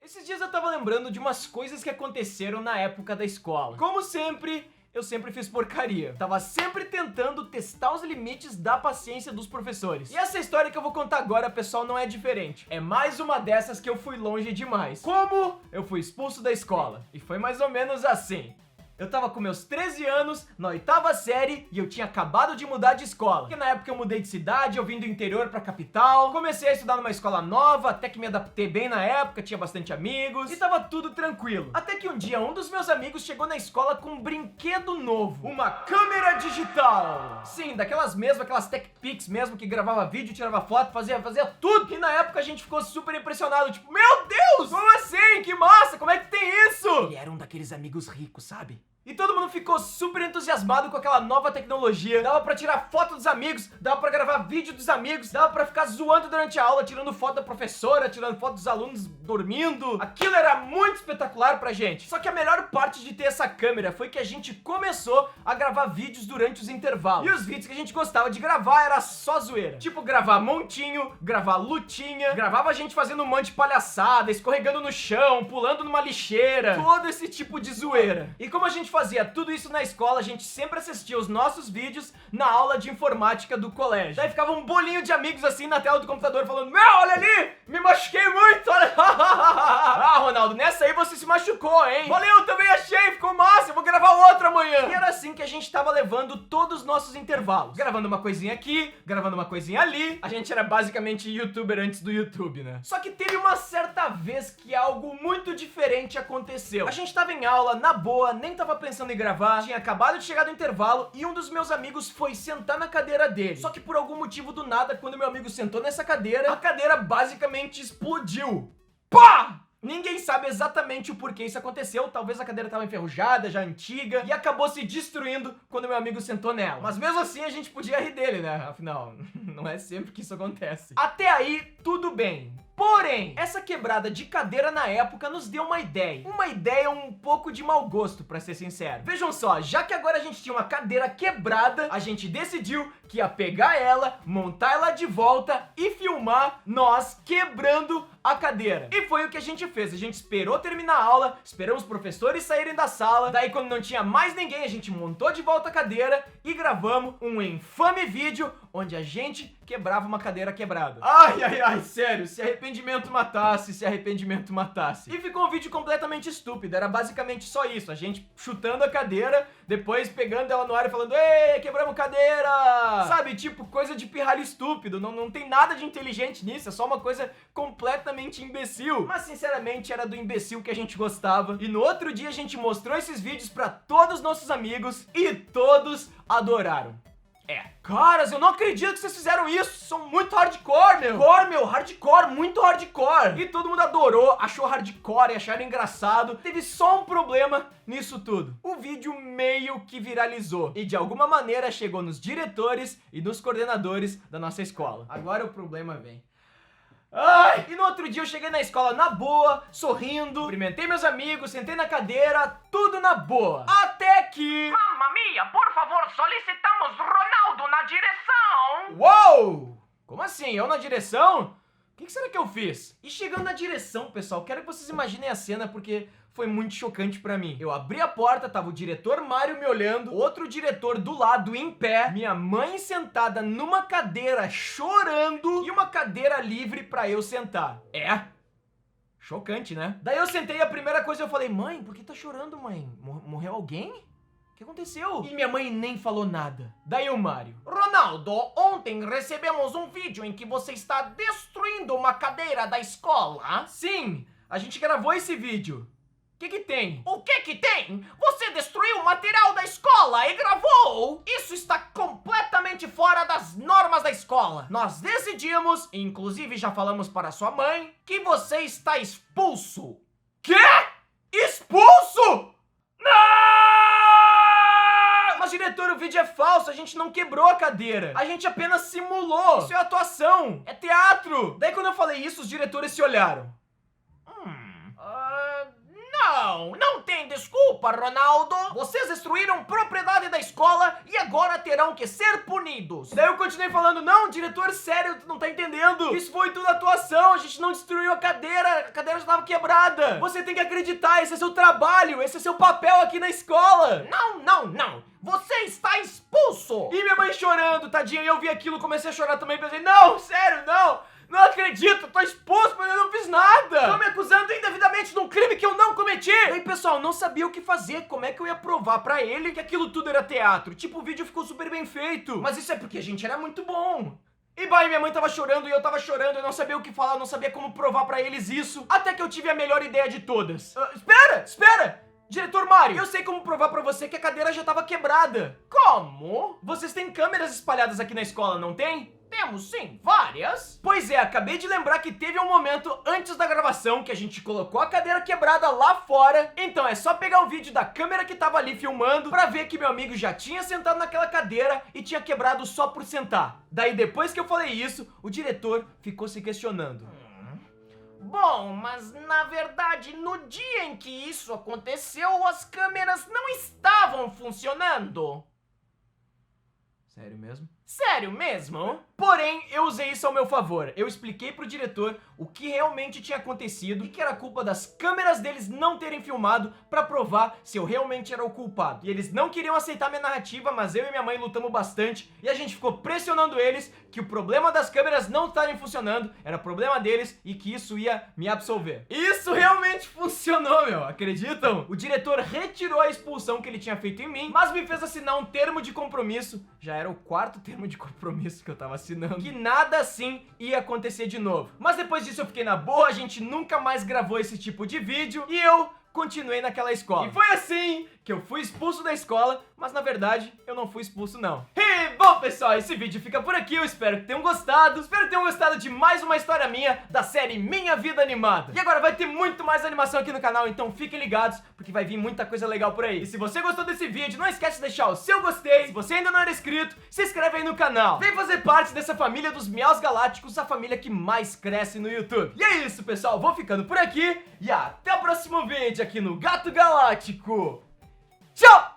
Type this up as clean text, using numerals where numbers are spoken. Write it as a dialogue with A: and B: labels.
A: Esses dias eu tava lembrando de umas coisas que aconteceram na época da escola. Como sempre, eu sempre fiz porcaria. Tava sempre tentando testar os limites da paciência dos professores. E essa história que eu vou contar agora, pessoal, não é diferente. É mais uma dessas que eu fui longe demais. Como eu fui expulso da escola. E foi mais ou menos assim. Eu tava com meus 13 anos, na 8ª série, e eu tinha acabado de mudar de escola. Porque na época eu mudei de cidade, eu vim do interior pra capital, comecei a estudar numa escola nova, até que me adaptei bem na época, tinha bastante amigos, e tava tudo tranquilo. Até que um dia, um dos meus amigos chegou na escola com um brinquedo novo. Uma câmera digital! Sim, daquelas mesmo, aquelas TechPix mesmo, que gravava vídeo, tirava foto, fazia tudo. E na época a gente ficou super impressionado, tipo, meu Deus! Como assim? Que massa! Como é que tem isso? Ele era um daqueles amigos ricos, sabe? E todo mundo ficou super entusiasmado com aquela nova tecnologia. Dava pra tirar foto dos amigos, dava pra gravar vídeo dos amigos, dava pra ficar zoando durante a aula, tirando foto da professora, tirando foto dos alunos dormindo. Aquilo era muito espetacular pra gente. Só que a melhor parte de ter essa câmera foi que a gente começou a gravar vídeos durante os intervalos. E os vídeos que a gente gostava de gravar era só zoeira. Tipo, gravar montinho, gravar lutinha, gravava a gente fazendo um monte de palhaçada, escorregando no chão, pulando numa lixeira. Todo esse tipo de zoeira. E como a gente fazia tudo isso na escola, a gente sempre assistia os nossos vídeos na aula de informática do colégio. Daí ficava um bolinho de amigos assim na tela do computador falando: meu, olha ali, me machuquei muito, olha. Ah, Ronaldo, nessa aí você se machucou, hein? Valeu, também achei, ficou massa, eu vou gravar outro amanhã. E era assim que a gente tava levando todos os nossos intervalos. Gravando uma coisinha aqui, gravando uma coisinha ali. A gente era basicamente youtuber antes do YouTube, né? Só que teve uma certa vez que algo muito diferente aconteceu. A gente tava em aula, na boa, nem tava pensando em gravar, tinha acabado de chegar do intervalo e um dos meus amigos foi sentar na cadeira dele. Só que por algum motivo do nada, quando meu amigo sentou nessa cadeira, a cadeira basicamente explodiu. Pá! Ninguém sabe exatamente o porquê isso aconteceu, talvez a cadeira tava enferrujada, já antiga, e acabou se destruindo quando meu amigo sentou nela. Mas mesmo assim a gente podia rir dele, né? Afinal, não é sempre que isso acontece. Até aí, tudo bem. Porém, essa quebrada de cadeira na época nos deu uma ideia. Uma ideia um pouco de mau gosto, pra ser sincero. Vejam só, já que agora a gente tinha uma cadeira quebrada, a gente decidiu que ia pegar ela, montar ela de volta e filmar nós quebrando a cadeira. E foi o que a gente fez. A gente esperou terminar a aula, esperamos os professores saírem da sala. Daí, quando não tinha mais ninguém, a gente montou de volta a cadeira e gravamos um infame vídeo onde a gente quebrava uma cadeira quebrada. Ai, ai, ai, sério, se arrependimento matasse, se arrependimento matasse. E ficou um vídeo completamente estúpido, era basicamente só isso, a gente chutando a cadeira, depois pegando ela no ar e falando: ei, quebramos cadeira! Sabe, tipo, coisa de pirralho estúpido, não tem nada de inteligente nisso, é só uma coisa completamente imbecil. Mas, sinceramente, era do imbecil que a gente gostava. E no outro dia a gente mostrou esses vídeos pra todos os nossos amigos e todos adoraram. Caras, eu não acredito que vocês fizeram isso. São muito hardcore, meu. Hardcore, muito hardcore. E todo mundo adorou, achou hardcore e acharam engraçado. Teve só um problema nisso tudo. O vídeo meio que viralizou e de alguma maneira chegou nos diretores e nos coordenadores da nossa escola. Agora o problema vem. Ai! E no outro dia eu cheguei na escola na boa, sorrindo, cumprimentei meus amigos, sentei na cadeira, tudo na boa. Até que...
B: Mamma mia, por favor, solicitamos Ronaldo na direção!
A: Uou! Como assim? Eu na direção? O que será que eu fiz? E chegando na direção, pessoal, quero que vocês imaginem a cena porque foi muito chocante pra mim. Eu abri a porta, tava o diretor Mário me olhando, outro diretor do lado em pé, minha mãe sentada numa cadeira chorando e uma cadeira livre pra eu sentar. Chocante, né? Daí eu sentei e a primeira coisa eu falei: mãe, por que tá chorando, mãe? Morreu alguém? O que aconteceu? E minha mãe nem falou nada. Daí o Mário:
B: Ronaldo, ontem recebemos um vídeo em que você está destruindo uma cadeira da escola.
A: Sim, a gente gravou esse vídeo. O que tem?
B: O que tem? Você destruiu o material da escola e gravou! Isso está completamente fora das normas da escola. Nós decidimos, inclusive já falamos para sua mãe, que você está expulso.
A: Quê? Expulso? Não! Mas diretor, o vídeo é falso, a gente não quebrou a cadeira. A gente apenas simulou. Isso é atuação, é teatro. Daí quando eu falei isso, os diretores se olharam.
B: Não tem Desculpa, Ronaldo. Vocês destruíram propriedade da escola e agora terão que ser punidos.
A: Daí eu continuei falando, não, diretor, sério, tu não tá entendendo. Isso foi tudo atuação, a gente não destruiu a cadeira já tava quebrada. Você tem que acreditar, esse é seu trabalho, esse é seu papel aqui na escola.
B: Não. Você está expulso.
A: E minha mãe chorando, tadinha, e eu vi aquilo, comecei a chorar também, pensei, não, sério, não acredito, tô expulso, mas eu não fiz nada.
B: Estão me acusando indevidamente de um crime que eu não cometi.
A: E aí, pessoal, não sabia o que fazer, como é que eu ia provar pra ele que aquilo tudo era teatro? Tipo, o vídeo ficou super bem feito.
B: Mas isso é porque a gente era muito bom.
A: E vai, minha mãe tava chorando e eu tava chorando, eu não sabia o que falar, eu não sabia como provar pra eles isso, até que eu tive a melhor ideia de todas. Espera! Diretor Mario, eu sei como provar pra você que a cadeira já tava quebrada.
B: Como?
A: Vocês têm câmeras espalhadas aqui na escola, não tem?
B: Temos sim, várias.
A: Pois é, acabei de lembrar que teve um momento antes da gravação que a gente colocou a cadeira quebrada lá fora. Então é só pegar o vídeo da câmera que tava ali filmando pra ver que meu amigo já tinha sentado naquela cadeira e tinha quebrado só por sentar. Daí depois que eu falei isso, o diretor ficou se questionando.
B: Bom, mas na verdade, no dia em que isso aconteceu, as câmeras não estavam funcionando.
A: Sério mesmo?
B: Sério mesmo?
A: Porém, eu usei isso ao meu favor. Eu expliquei pro diretor o que realmente tinha acontecido e que era culpa das câmeras deles não terem filmado pra provar se eu realmente era o culpado. E eles não queriam aceitar minha narrativa, mas eu e minha mãe lutamos bastante e a gente ficou pressionando eles que o problema das câmeras não estarem funcionando era problema deles e que isso ia me absolver. Isso realmente funcionou, meu. Acreditam? O diretor retirou a expulsão que ele tinha feito em mim, mas me fez assinar um termo de compromisso. Já era o 4º termo de compromisso que eu tava assinando, que nada assim ia acontecer de novo. Mas depois disso eu fiquei na boa, a gente nunca mais gravou esse tipo de vídeo e eu continuei naquela escola. E foi assim que eu fui expulso da escola, mas na verdade eu não fui expulso não. E bom, pessoal, esse vídeo fica por aqui, eu espero que tenham gostado. Espero que tenham gostado de mais uma história minha da série Minha Vida Animada. E agora vai ter muito mais animação aqui no canal, então fiquem ligados, porque vai vir muita coisa legal por aí. E se você gostou desse vídeo, não esquece de deixar o seu gostei. Se você ainda não era inscrito, se inscreve aí no canal. Vem fazer parte dessa família dos Miaus Galácticos, a família que mais cresce no YouTube. E é isso, pessoal, vou ficando por aqui e até o próximo vídeo aqui no Gato Galáctico. Tchau!